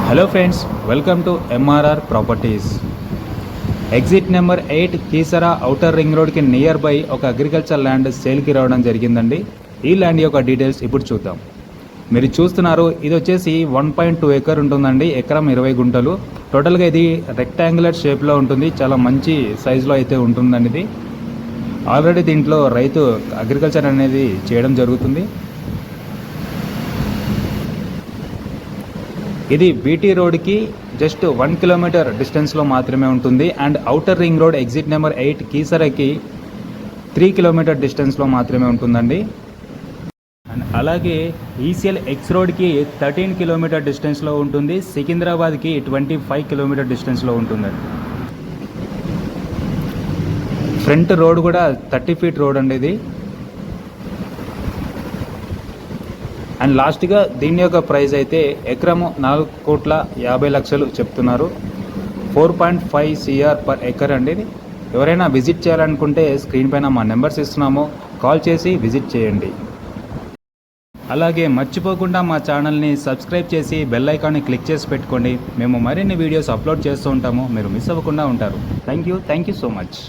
Hello friends, welcome to MRR properties. Exit number 8 Keesara outer ring రోడ్కి near by ఒక agriculture land సేల్కి రావడం జరిగిందండి. ఈ ల్యాండ్ యొక్క డీటెయిల్స్ ఇప్పుడు చూద్దాం. మీరు చూస్తున్నారు, ఇది వచ్చేసి 1.2 ఎకర్ ఉంటుందండి. ఎకరం 20 గుంటలు. టోటల్గా ఇది రెక్టాంగులర్ షేప్లో ఉంటుంది. చాలా మంచి సైజులో అయితే ఉంటుందండి. ఇది ఆల్రెడీ దీంట్లో రైతు అగ్రికల్చర్ అనేది చేయడం జరుగుతుంది. ఇది బీటీ రోడ్కి జస్ట్ 1 కిలోమీటర్ డిస్టెన్స్లో మాత్రమే ఉంటుంది. And outer ring road exit number 8 కీసరాకి 3 కిలోమీటర్ డిస్టెన్స్లో మాత్రమే ఉంటుందండి. అండ్ అలాగే ఈసీఎల్ ఎక్స్ రోడ్కి 13 కిలోమీటర్ డిస్టెన్స్లో ఉంటుంది. సికింద్రాబాద్కి 25 కిలోమీటర్ డిస్టెన్స్లో ఉంటుందండి. ఫ్రంట్ రోడ్ కూడా 30 ఫీట్ రోడ్ అండి ఇది. అండ్ లాస్ట్గా దీని యొక్క ప్రైస్ అయితే ఎకరము 4,50,00,000 చెప్తున్నారు. 4.5 CR పర్ ఎకర్ అండి. ఇది ఎవరైనా విజిట్ చేయాలనుకుంటే స్క్రీన్ పైన మా నెంబర్స్ ఇస్తున్నాము, కాల్ చేసి విజిట్ చేయండి. అలాగే మర్చిపోకుండా మా ఛానల్ని సబ్స్క్రైబ్ చేసి బెల్ ఐకాన్ని క్లిక్ చేసి పెట్టుకోండి. మేము మరిన్ని వీడియోస్ అప్లోడ్ చేస్తూ ఉంటాము, మీరు మిస్ అవ్వకుండా ఉంటారు. Thank you so much.